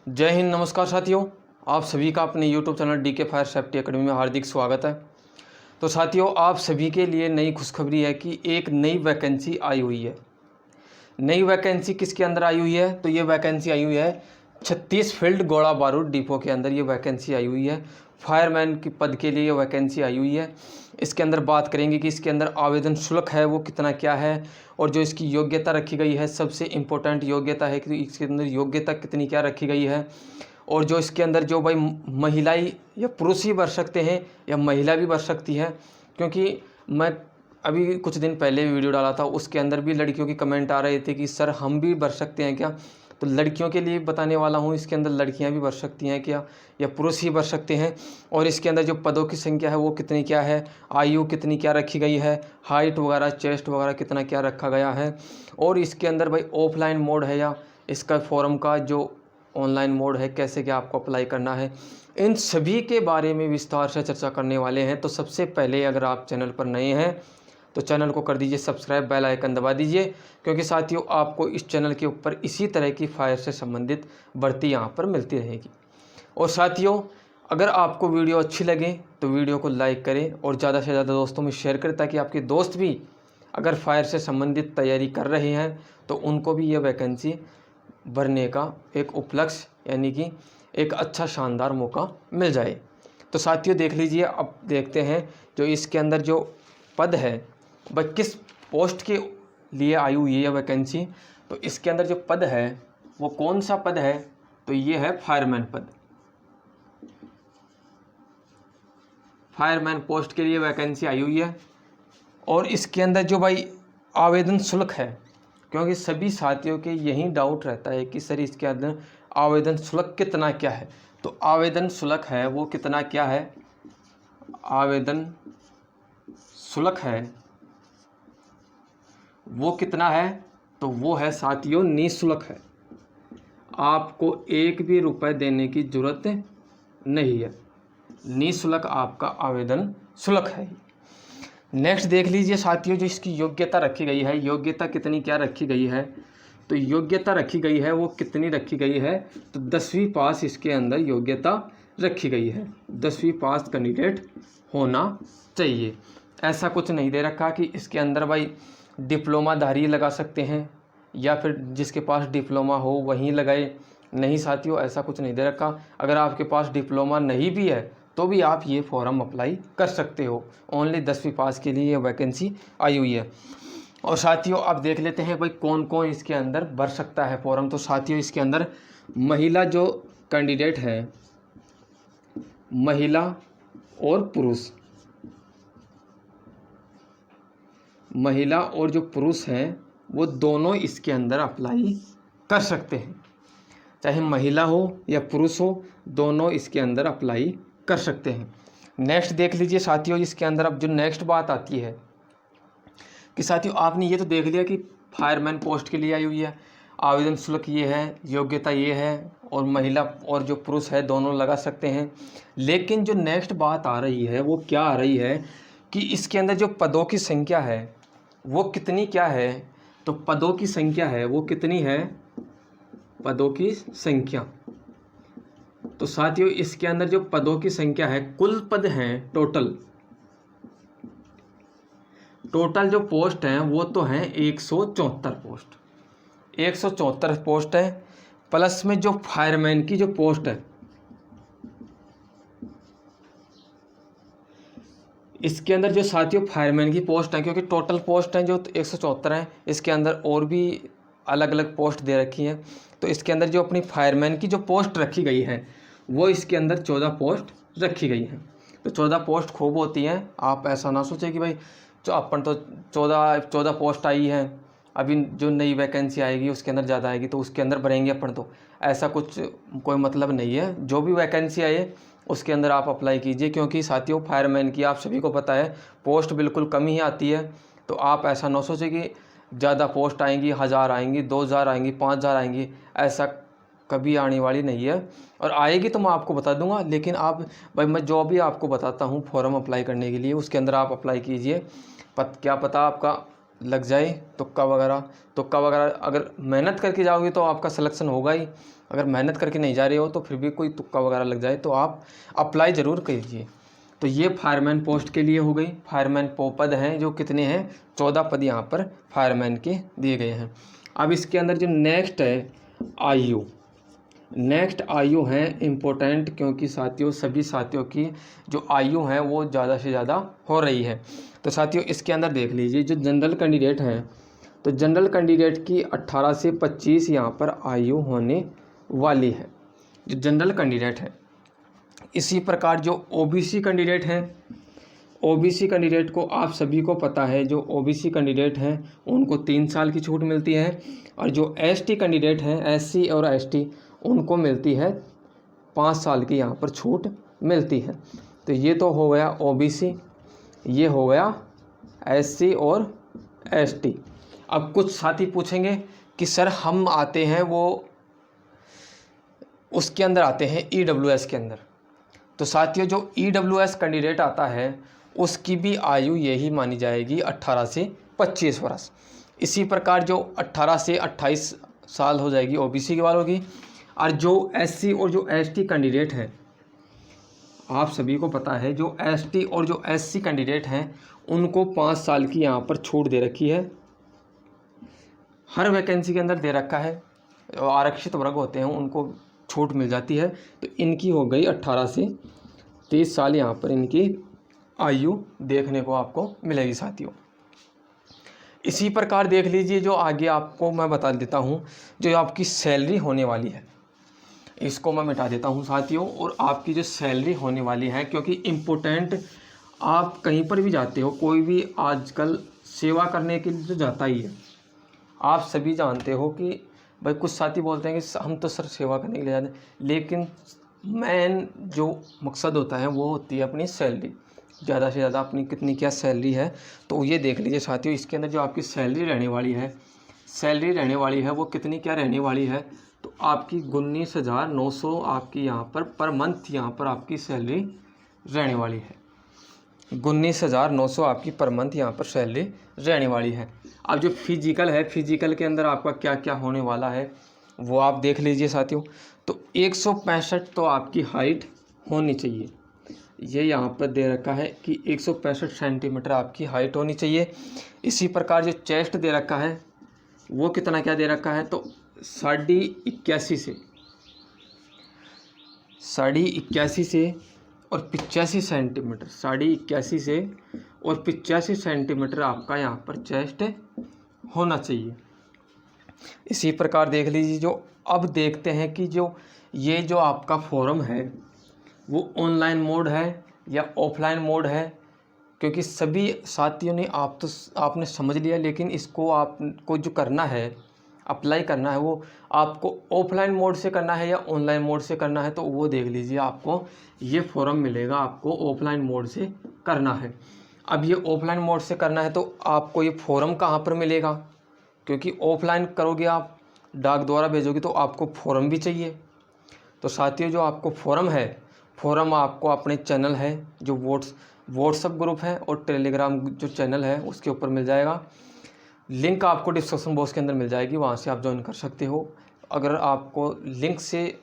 जय हिंद, नमस्कार साथियों। आप सभी का अपने YouTube channel DK fire safety academy में हार्दिक स्वागत है। तो साथियों, आप सभी के लिए नई खुशखबरी है कि एक नई वैकेंसी आई हुई है। नई वैकेंसी किसके अंदर आई हुई है? तो ये वैकेंसी आई हुई है 36 फील्ड गोला बारूद डिपो के अंदर। ये वैकेंसी आई हुई है फायरमैन के पद के लिए। ये वैकेंसी आई हुई है। इसके अंदर बात करेंगे कि इसके अंदर आवेदन शुल्क है वो कितना क्या है, और जो इसकी योग्यता रखी गई है, सबसे इम्पोर्टेंट योग्यता है कि इसके अंदर योग्यता कितनी क्या रखी गई है। और जो इसके अंदर जो भाई महिलाएं या पुरुष ही भर सकते हैं या महिला भी भर सकती है, क्योंकि मैं अभी कुछ दिन पहले वीडियो डाला था, उसके अंदर भी लड़कियों की कमेंट आ रहे थे कि सर हम भी भर सकते हैं क्या। तो लड़कियों के लिए बताने वाला हूँ, इसके अंदर लड़कियाँ भी भर सकती हैं क्या या पुरुष ही भर सकते हैं। और इसके अंदर जो पदों की संख्या है वो कितनी क्या है, आयु कितनी क्या रखी गई है, हाइट वगैरह चेस्ट वगैरह कितना क्या रखा गया है। और इसके अंदर भाई ऑफलाइन मोड है या इसका फॉर्म का जो ऑनलाइन मोड है, कैसे क्या आपको अप्लाई करना है, इन सभी के बारे में विस्तार से चर्चा करने वाले हैं। तो सबसे पहले अगर आप चैनल पर नए हैं तो चैनल को कर दीजिए सब्सक्राइब, बेल आइकन दबा दीजिए, क्योंकि साथियों आपको इस चैनल के ऊपर इसी तरह की फायर से संबंधित भर्ती यहाँ पर मिलती रहेगी। और साथियों, अगर आपको वीडियो अच्छी लगे तो वीडियो को लाइक करें और ज़्यादा से ज़्यादा दोस्तों में शेयर करें, ताकि आपके दोस्त भी अगर फायर से संबंधित तैयारी कर रहे हैं तो उनको भी यह वैकेंसी भरने का एक उपलक्ष्य यानी कि एक अच्छा शानदार मौका मिल जाए। तो साथियों देख लीजिए, अब देखते हैं जो इसके अंदर जो पद है वह किस पोस्ट के लिए आई हुई है यह वैकेंसी। तो इसके अंदर जो पद है वो कौन सा पद है? तो ये है फायरमैन पद। फायरमैन पोस्ट के लिए वैकेंसी आई हुई है। और इसके अंदर जो भाई आवेदन शुल्क है, क्योंकि सभी साथियों के यही डाउट रहता है कि सर इसके अंदर आवेदन शुल्क कितना क्या है। तो आवेदन शुल्क है वो कितना क्या है, आवेदन शुल्क है वो कितना है? तो वो है साथियों निःशुल्क है। आपको एक भी रुपए देने की जरूरत नहीं है, निःशुल्क आपका आवेदन शुल्क है। नेक्स्ट देख लीजिए साथियों, जो इसकी योग्यता रखी गई है, योग्यता कितनी क्या रखी गई है। तो योग्यता रखी गई है वो कितनी रखी गई है? तो 10वीं पास इसके अंदर योग्यता रखी गई है। 10वीं पास कैंडिडेट होना चाहिए। ऐसा कुछ नहीं दे रखा कि इसके अंदर भाई डिप्लोमाधारी लगा सकते हैं या फिर जिसके पास डिप्लोमा हो वहीं लगाए। नहीं साथियों, ऐसा कुछ नहीं दे रखा। अगर आपके पास डिप्लोमा नहीं भी है तो भी आप ये फॉर्म अप्लाई कर सकते हो। ओनली 10वीं पास के लिए ये वैकेंसी आई हुई है। और साथियों आप देख लेते हैं भाई कौन कौन इसके अंदर भर सकता है फॉर्म। तो साथियों इसके अंदर महिला जो कैंडिडेट है, महिला और पुरुष, महिला और जो पुरुष हैं वो दोनों इसके अंदर अप्लाई कर सकते हैं। चाहे महिला हो या पुरुष हो, दोनों इसके अंदर अप्लाई कर सकते हैं। नेक्स्ट देख लीजिए साथियों, इसके अंदर अब जो नेक्स्ट बात आती है कि साथियों आपने ये तो देख लिया कि फायरमैन पोस्ट के लिए आई हुई है, आवेदन शुल्क ये है, योग्यता ये है, और महिला और जो पुरुष है दोनों लगा सकते हैं। लेकिन जो नेक्स्ट बात आ रही है वो क्या आ रही है कि इसके अंदर जो पदों की संख्या है वो कितनी क्या है। तो पदों की संख्या है वो कितनी है, पदों की संख्या। तो साथियों इसके अंदर जो पदों की संख्या है, कुल पद हैं टोटल जो पोस्ट हैं वो तो हैं 174 पोस्ट। 174 पोस्ट है, प्लस में जो फायरमैन की जो पोस्ट है इसके अंदर जो साथियों फायरमैन की पोस्ट है, क्योंकि टोटल पोस्ट हैं जो 174 हैं, इसके अंदर और भी अलग अलग पोस्ट दे रखी हैं। तो इसके अंदर जो अपनी फायरमैन की जो पोस्ट रखी गई है वो इसके अंदर 14 पोस्ट रखी गई हैं। तो 14 पोस्ट खूब होती हैं। आप ऐसा ना सोचें कि भाई जो अपन तो 14 पोस्ट आई हैं, अभी जो नई वैकेंसी आएगी उसके अंदर ज़्यादा आएगी तो उसके अंदर भरेंगे अपन। तो ऐसा कुछ कोई मतलब नहीं है। जो भी वैकेंसी आए उसके अंदर आप अप्लाई कीजिए, क्योंकि साथियों फायरमैन की आप सभी को पता है पोस्ट बिल्कुल कम ही आती है। तो आप ऐसा ना सोचें कि ज़्यादा पोस्ट आएंगी, 1000 आएंगी, 2000 आएंगी, 5000 आएंगी, ऐसा कभी आने वाली नहीं है। और आएगी तो मैं आपको बता दूंगा, लेकिन आप भाई मैं जो भी आपको बताता हूँ फॉर्म अप्लाई करने के लिए उसके अंदर आप अप्लाई कीजिए। क्या पता आपका लग जाए, तुक्का वगैरह अगर मेहनत करके जाओगे तो आपका सिलेक्शन होगा ही। अगर मेहनत करके नहीं जा रहे हो तो फिर भी कोई तुक्का वगैरह लग जाए तो आप अप्लाई ज़रूर कीजिए। तो ये फायरमैन पोस्ट के लिए हो गई। फायरमैन पद हैं जो कितने हैं, 14 पद यहाँ पर फायरमैन के दिए गए हैं। अब इसके अंदर जो नेक्स्ट है आयु, नेक्स्ट आयु है इम्पोर्टेंट, क्योंकि साथियों सभी साथियों की जो आयु है वो ज़्यादा से ज़्यादा हो रही है। तो साथियों इसके अंदर देख लीजिए जो जनरल कैंडिडेट हैं, तो जनरल कैंडिडेट की 18 से 25 यहाँ पर आयु होने वाली है, जो जनरल कैंडिडेट है। इसी प्रकार जो ओबीसी कैंडिडेट हैं, ओबीसी कैंडिडेट को आप सभी को पता है, जो ओबीसी कैंडिडेट हैं उनको 3 साल की छूट मिलती है, और जो एसटी कैंडिडेट हैं, एससी और एसटी, उनको मिलती है 5 साल की यहाँ पर छूट मिलती है। तो ये तो हो गया ओबीसी, ये हो गया एससी और एसटी। अब कुछ साथी पूछेंगे कि सर हम आते हैं वो उसके अंदर आते हैं ईडब्ल्यूएस के अंदर। तो साथियों जो ईडब्ल्यूएस कैंडिडेट आता है उसकी भी आयु यही मानी जाएगी 18 से 25 वर्ष। इसी प्रकार जो 18 से 28 साल हो जाएगी ओबीसी के वालों की। और जो एससी और जो एसटी कैंडिडेट हैं, आप सभी को पता है जो एसटी और जो एससी कैंडिडेट हैं उनको 5 साल की यहाँ पर छूट दे रखी है, हर वैकेंसी के अंदर दे रखा है। आरक्षित वर्ग होते हैं उनको छूट मिल जाती है। तो इनकी हो गई 18 से 30 साल यहाँ पर इनकी आयु देखने को आपको मिलेगी साथियों। इसी प्रकार देख लीजिए जो आगे आपको मैं बता देता हूँ, जो आपकी सैलरी होने वाली है, इसको मैं मिटा देता हूँ साथियों। और आपकी जो सैलरी होने वाली है, क्योंकि इम्पोर्टेंट, आप कहीं पर भी जाते हो, कोई भी आजकल सेवा करने के लिए तो जाता ही है। आप सभी जानते हो कि भाई कुछ साथी बोलते हैं कि हम तो सर सेवा करने के लिए जाते हैं, लेकिन मेन जो मकसद होता है वो होती है अपनी सैलरी, ज़्यादा से ज़्यादा अपनी कितनी क्या सैलरी है। तो ये देख लीजिए साथियों, इसके अंदर जो आपकी सैलरी रहने वाली है वो कितनी क्या रहने वाली है। तो आपकी 19,900 आपकी यहाँ पर मंथ यहाँ पर आपकी सैलरी रहने वाली है। 19,900 आपकी पर मंथ यहाँ पर सैलरी रहने वाली है। अब जो फिजिकल है, फिजिकल के अंदर आपका क्या क्या होने वाला है वो आप देख लीजिए साथियों। तो 165 तो आपकी हाइट होनी चाहिए, ये यहाँ पर दे रखा है कि 165 सेंटीमीटर आपकी हाइट होनी चाहिए। इसी प्रकार जो चेस्ट दे रखा है वो कितना क्या दे रखा है, तो 81.5 से और 85 सेंटीमीटर, 81.5 से और 85 सेंटीमीटर आपका यहाँ पर चेस्ट होना चाहिए। इसी प्रकार देख लीजिए जो अब देखते हैं कि जो ये जो आपका फॉर्म है वो ऑनलाइन मोड है या ऑफलाइन मोड है, क्योंकि सभी साथियों ने आपने समझ लिया, लेकिन इसको आपको जो करना है, अप्लाई करना है, वो आपको ऑफलाइन मोड से करना है या ऑनलाइन मोड से करना है। तो वो देख लीजिए, आपको ये फॉर्म मिलेगा, आपको ऑफलाइन मोड से करना है। अब ये ऑफलाइन मोड से करना है तो आपको ये फॉर्म कहाँ पर मिलेगा, क्योंकि ऑफलाइन करोगे आप डाक द्वारा भेजोगे तो आपको फॉर्म भी चाहिए। तो साथियों जो आपको फॉर्म है, फॉर्म आपको अपने चैनल है जो व्हाट्सएप ग्रुप है और टेलीग्राम जो चैनल है उसके ऊपर मिल जाएगा। लिंक आपको डिस्क्रिप्शन बॉक्स के अंदर मिल जाएगी, वहाँ से आप ज्वाइन कर सकते हो। अगर आपको लिंक से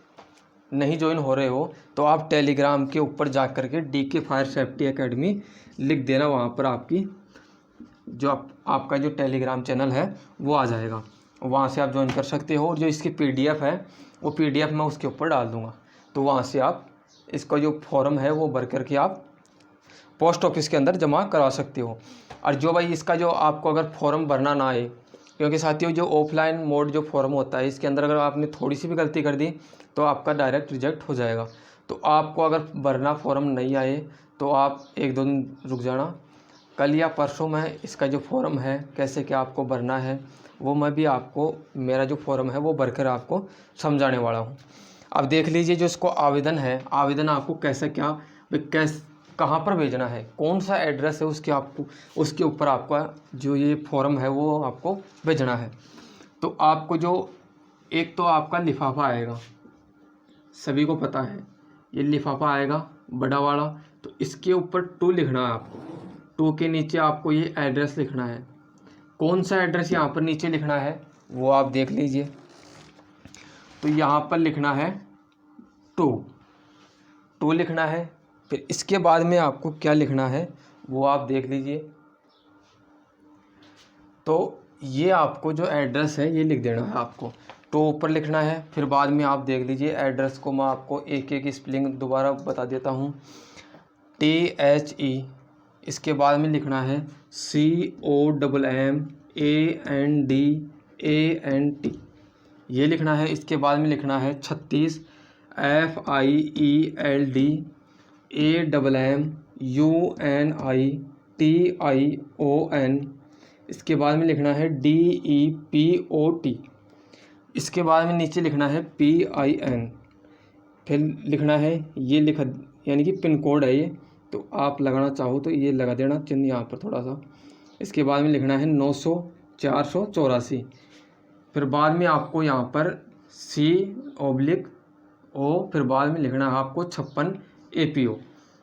नहीं ज्वाइन हो रहे हो तो आप टेलीग्राम के ऊपर जा कर के डीके फायर सेफ्टी एकेडमी लिख देना, वहाँ पर आपकी जो आपका जो टेलीग्राम चैनल है वो आ जाएगा, वहाँ से आप ज्वाइन कर सकते हो। और जो इसकी PDF है वो PDF मैं उसके ऊपर डाल दूँगा, तो वहाँ से आप इसका जो फॉर्म है वो भर करके आप पोस्ट ऑफिस के अंदर जमा करा सकते हो। और जो भाई इसका जो आपको अगर फॉर्म भरना ना आए, क्योंकि साथियों जो ऑफलाइन मोड जो फॉर्म होता है इसके अंदर अगर आपने थोड़ी सी भी गलती कर दी तो आपका डायरेक्ट रिजेक्ट हो जाएगा। तो आपको अगर भरना फॉर्म नहीं आए तो आप 1-2 दिन रुक जाना, कल या परसों में इसका जो फॉर्म है कैसे क्या आपको भरना है वो मैं भी आपको मेरा जो फॉर्म है वो भरकर आपको समझाने वाला हूँ। अब देख लीजिए जो इसको आवेदन है, आवेदन आपको कैसे क्या कहाँ पर भेजना है, कौन सा एड्रेस है उसके ऊपर आपका जो ये फॉर्म है वो आपको भेजना है। तो आपको जो एक तो आपका लिफाफा आएगा, सभी को पता है ये लिफाफा आएगा बड़ा वाला, तो इसके ऊपर 2 लिखना है आपको, 2 के नीचे आपको ये एड्रेस लिखना है। कौन सा एड्रेस यहाँ पर नीचे लिखना है वो आप देख लीजिए। तो यहाँ पर लिखना है 2 लिखना है। फिर इसके बाद में आपको क्या लिखना है वो आप देख लीजिए। तो ये आपको जो एड्रेस है ये लिख देना है आपको, 2 ऊपर लिखना है। फिर बाद में आप देख लीजिए एड्रेस को मैं आपको एक एक स्पेलिंग दोबारा बता देता हूँ। THE, इसके बाद में लिखना है COMMANDANT, ये लिखना है। इसके बाद में लिखना है 36 FIELDAMMUNITION, इसके बाद में लिखना है DEPOT, इसके बाद में नीचे लिखना है PIN, फिर लिखना है ये लिखा यानी कि पिन कोड है ये, तो आप लगाना चाहो तो ये लगा देना चिन्ह यहाँ पर थोड़ा सा। इसके बाद में लिखना है 900-484, फिर बाद में आपको यहाँ पर C/O, फिर बाद में लिखना है आपको 56 APO।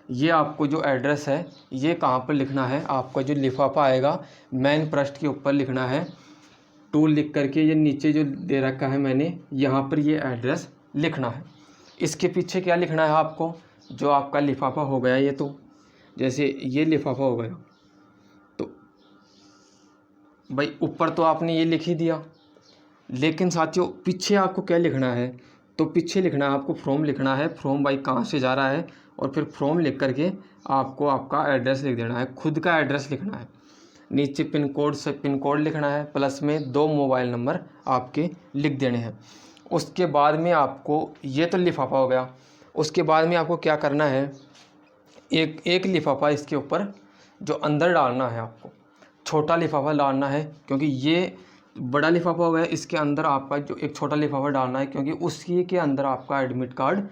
ये आपको जो एड्रेस है ये कहाँ पर लिखना है, आपका जो लिफाफा आएगा मेन पृष्ठ के ऊपर लिखना है 2 लिख करके, ये नीचे जो दे रखा है मैंने यहाँ पर ये एड्रेस लिखना है। इसके पीछे क्या लिखना है आपको, जो आपका लिफाफा हो गया ये, तो जैसे ये लिफाफा हो गया तो भाई ऊपर तो आपने ये लिख ही दिया, लेकिन साथियों पीछे आपको क्या लिखना है, तो पीछे लिखना है आपको फ्रॉम लिखना है, फ्रॉम भाई कहाँ से जा रहा है, और फिर फ्रॉम लिख करके आपको आपका एड्रेस लिख देना है, खुद का एड्रेस लिखना है। नीचे पिन कोड से पिन कोड लिखना है, प्लस में 2 मोबाइल नंबर आपके लिख देने हैं। उसके बाद में आपको ये तो लिफाफा हो गया। उसके बाद में आपको क्या करना है, एक लिफाफा इसके ऊपर जो अंदर डालना है, आपको छोटा लिफाफा डालना है, क्योंकि ये बड़ा लिफाफा हो गया, इसके अंदर आपका जो एक छोटा लिफाफा डालना है, क्योंकि उसी के अंदर आपका एडमिट कार्ड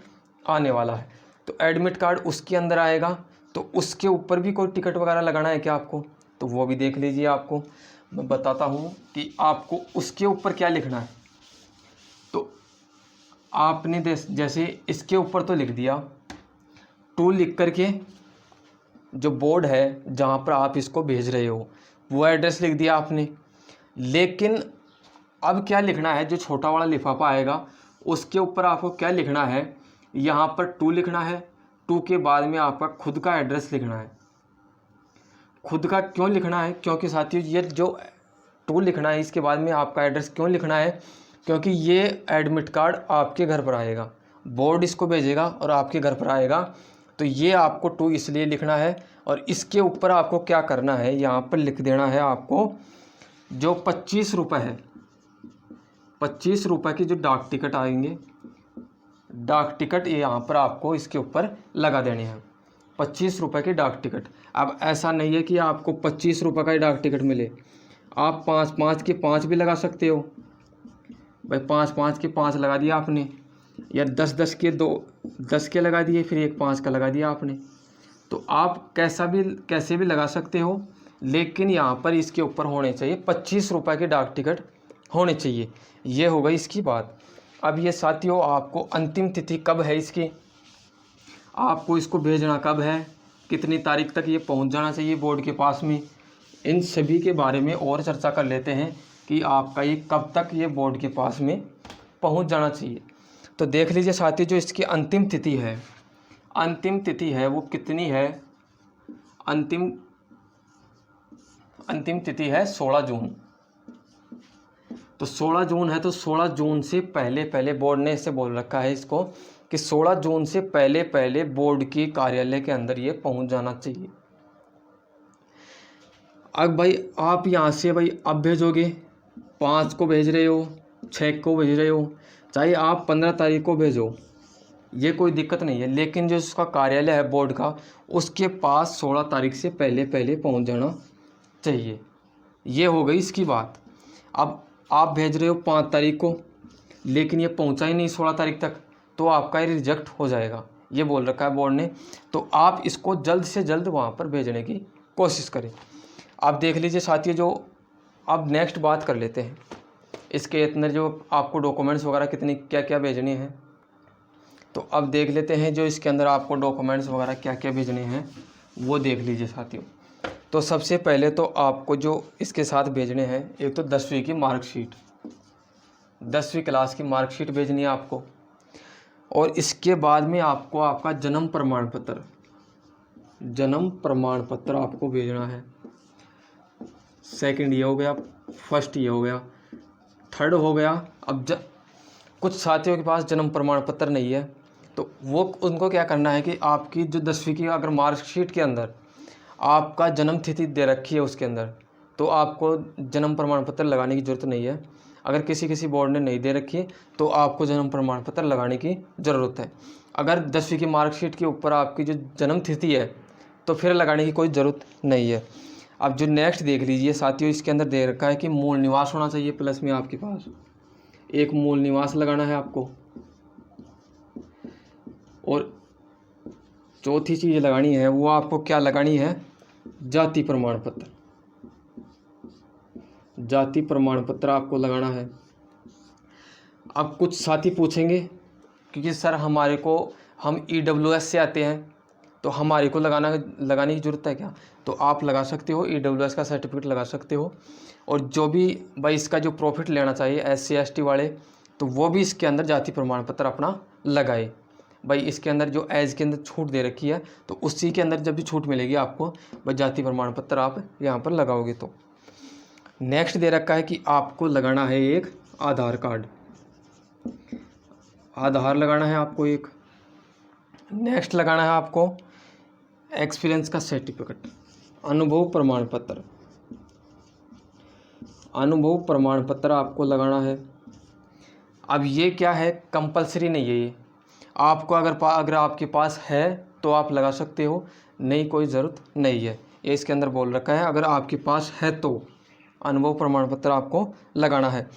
आने वाला है। तो एडमिट कार्ड उसके अंदर आएगा, तो उसके ऊपर भी कोई टिकट वगैरह लगाना है क्या आपको, तो वो भी देख लीजिए। आपको मैं बताता हूँ कि आपको उसके ऊपर क्या लिखना है। तो आपने जैसे इसके ऊपर तो लिख दिया 2 लिख करके, जो बोर्ड है जहाँ पर आप इसको भेज रहे हो वो एड्रेस लिख दिया आपने। लेकिन अब क्या लिखना है, जो छोटा वाला लिफाफा आएगा उसके ऊपर आपको क्या लिखना है, यहाँ पर 2 लिखना है। 2 के बाद में आपका खुद का एड्रेस लिखना है। खुद का क्यों लिखना है, क्योंकि साथियों ये जो 2 लिखना है इसके बाद में आपका एड्रेस क्यों लिखना है, क्योंकि ये एडमिट कार्ड आपके घर पर आएगा, बोर्ड इसको भेजेगा और आपके घर पर आएगा, तो ये आपको 2 इसलिए लिखना है। और इसके ऊपर आपको क्या करना है, यहाँ पर लिख देना है आपको जो 25 रुपये है, 25 रुपये की जो डाक टिकट आएंगे, डाक टिकट ये यहाँ पर आपको इसके ऊपर लगा देने हैं, 25 रुपये की डाक टिकट। अब ऐसा नहीं है कि आपको 25 रुपये का ही डाक टिकट मिले, आप 5 के 5 भी लगा सकते हो भाई, 5 के 5 लगा दिया आपने, या 10 के 10 के लगा दिए, फिर एक 5 का लगा दिया आपने। तो आप कैसे भी लगा सकते हो, लेकिन यहाँ पर इसके ऊपर होने चाहिए 25 रुपये के डाक टिकट होने चाहिए। ये हो गई इसकी बात। अब ये साथियों आपको अंतिम तिथि कब है इसकी, आपको इसको भेजना कब है, कितनी तारीख तक ये पहुंच जाना चाहिए बोर्ड के पास में, इन सभी के बारे में और चर्चा कर लेते हैं कि आपका ये कब तक ये बोर्ड के पास में पहुंच जाना चाहिए। तो देख लीजिए साथियों, जो इसकी अंतिम तिथि है वो कितनी है, अंतिम तिथि है 16 जून। तो 16 जून है, तो 16 जून से पहले बोर्ड ने इसे बोल रखा है इसको कि 16 जून से पहले बोर्ड के कार्यालय के अंदर ये पहुंच जाना चाहिए। अब भाई आप यहाँ से भाई अब भेजोगे, 5 को भेज रहे हो, 6 को भेज रहे हो, चाहे आप 15 तारीख को भेजो, ये कोई दिक्कत नहीं है, लेकिन जो उसका कार्यालय है बोर्ड का, उसके पास 16 तारीख से पहले पहुंच जाना चाहिए। ये हो गई इसकी बात। अब आप भेज रहे हो 5 तारीख को, लेकिन ये पहुंचा ही नहीं 16 तारीख तक, तो आपका ये रिजेक्ट हो जाएगा, ये बोल रखा है बोर्ड ने। तो आप इसको जल्द से जल्द वहाँ पर भेजने की कोशिश करें। आप देख लीजिए साथियों, जो अब नेक्स्ट बात कर लेते हैं इसके अंदर जो आपको डॉक्यूमेंट्स वगैरह क्या क्या भेजने हैं। तो अब देख लेते हैं जो इसके अंदर आपको डॉक्यूमेंट्स वगैरह क्या क्या भेजने हैं वो देख लीजिए साथियों। तो सबसे पहले तो आपको जो इसके साथ भेजने हैं, एक तो 10वीं की मार्कशीट, 10वीं क्लास की मार्कशीट भेजनी है आपको। और इसके बाद में आपको आपका जन्म प्रमाण पत्र आपको भेजना है। सेकंड ये हो गया, फर्स्ट ये हो गया, थर्ड हो गया। अब कुछ साथियों के पास जन्म प्रमाण पत्र नहीं है, तो वो उनको क्या करना है कि आपकी जो 10वीं की अगर मार्कशीट के अंदर आपका जन्म तिथि दे रखी है उसके अंदर, तो आपको जन्म प्रमाण पत्र लगाने की ज़रूरत नहीं है। अगर किसी बोर्ड ने नहीं दे रखी है तो आपको जन्म प्रमाण पत्र लगाने की ज़रूरत है। अगर 10वीं की मार्कशीट के ऊपर आपकी जो जन्म तिथि है तो फिर लगाने की कोई ज़रूरत नहीं है। अब जो नेक्स्ट देख लीजिए साथियों, इसके अंदर दे रखा है कि मूल निवास होना चाहिए प्लस में आपके पास एक मूल निवास लगाना है आपको। और चौथी चीज़ लगानी है वो आपको क्या लगानी है, जाति प्रमाण पत्र। जाति प्रमाण पत्र आपको लगाना है। अब कुछ साथी पूछेंगे क्योंकि सर हम EWS से आते हैं तो हमारे को लगाने की ज़रूरत है क्या? तो आप लगा सकते हो, EWS का सर्टिफिकेट लगा सकते हो। और जो भी भाई इसका जो प्रॉफिट लेना चाहिए SC ST वाले, तो वो भी इसके अंदर जाति प्रमाण पत्र अपना लगाए। भाई इसके अंदर जो एज के अंदर छूट दे रखी है तो उसी के अंदर जब भी छूट मिलेगी आपको, भाई जाति प्रमाण पत्र आप यहाँ पर लगाओगे। तो नेक्स्ट दे रखा है कि आपको लगाना है एक आधार कार्ड, आधार लगाना है आपको एक। नेक्स्ट लगाना है आपको एक्सपीरियंस का सर्टिफिकेट, अनुभव प्रमाण पत्र, अनुभव प्रमाण पत्र आपको लगाना है। अब ये क्या है, कंपलसरी नहीं है ये, आपको अगर आपके पास है तो आप लगा सकते हो, नहीं कोई ज़रूरत नहीं है। ये इसके अंदर बोल रखा है अगर आपके पास है तो अनुभव प्रमाण पत्र आपको लगाना है।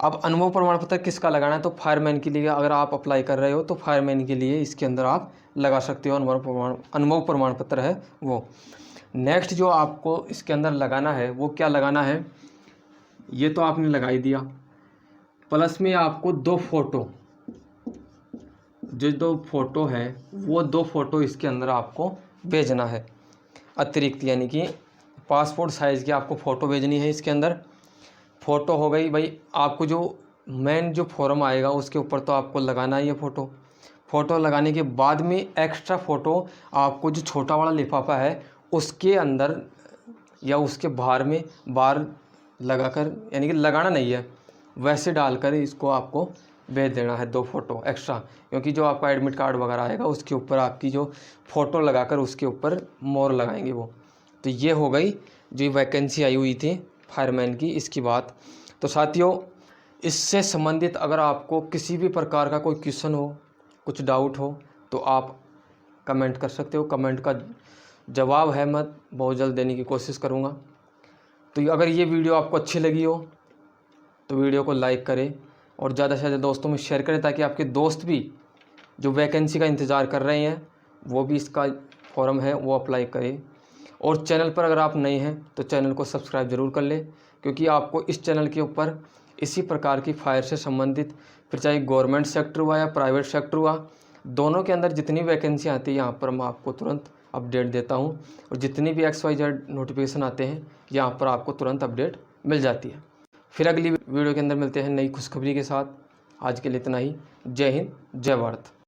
अब अनुभव प्रमाण पत्र किसका लगाना है, तो फायरमैन के लिए अगर आप अप्लाई कर रहे हो तो फायरमैन के लिए इसके अंदर आप लगा सकते हो अनुभव प्रमाण पत्र है वो। नेक्स्ट जो आपको इसके अंदर लगाना है वो क्या लगाना है, ये तो आपने लगा ही दिया। प्लस में आपको 2 फोटो, जो 2 फोटो है वो 2 फोटो इसके अंदर आपको भेजना है अतिरिक्त, यानी कि पासपोर्ट साइज़ की आपको फ़ोटो भेजनी है इसके अंदर। फ़ोटो हो गई भाई, आपको जो मेन जो फॉर्म आएगा उसके ऊपर तो आपको लगाना ही है फ़ोटो। फ़ोटो लगाने के बाद में एक्स्ट्रा फ़ोटो आपको जो छोटा वाला लिफाफा है उसके अंदर या उसके बाहर लगाकर, यानी कि लगाना नहीं है, वैसे डालकर इसको आपको भेज देना है 2 फोटो एक्स्ट्रा। क्योंकि जो आपका एडमिट कार्ड वगैरह आएगा उसके ऊपर आपकी जो फ़ोटो लगाकर उसके ऊपर मोहर लगाएंगे वो। तो ये हो गई जो वैकेंसी आई हुई थी फायरमैन की, इसकी बात। तो साथियों, इससे संबंधित अगर आपको किसी भी प्रकार का कोई क्वेश्चन हो, कुछ डाउट हो, तो आप कमेंट कर सकते हो। कमेंट का जवाब है मैं बहुत जल्द देने की कोशिश करूँगा। तो अगर ये वीडियो आपको अच्छी लगी हो तो वीडियो को लाइक करें और ज़्यादा से ज़्यादा दोस्तों में शेयर करें, ताकि आपके दोस्त भी जो वैकेंसी का इंतज़ार कर रहे हैं वो भी इसका फॉर्म है वो अप्लाई करें। और चैनल पर अगर आप नए हैं तो चैनल को सब्सक्राइब ज़रूर कर लें, क्योंकि आपको इस चैनल के ऊपर इसी प्रकार की फायर से संबंधित, फिर चाहे गवर्नमेंट सेक्टर हुआ या प्राइवेट सेक्टर हुआ, दोनों के अंदर जितनी वैकेंसी आती है यहाँ पर मैं आपको तुरंत अपडेट देता हूँ। और जितनी भी XYZ नोटिफिकेशन आते हैं यहाँ पर आपको तुरंत अपडेट मिल जाती है। फिर अगली वीडियो के अंदर मिलते हैं नई खुशखबरी के साथ। आज के लिए इतना ही। जय हिंद, जय भारत।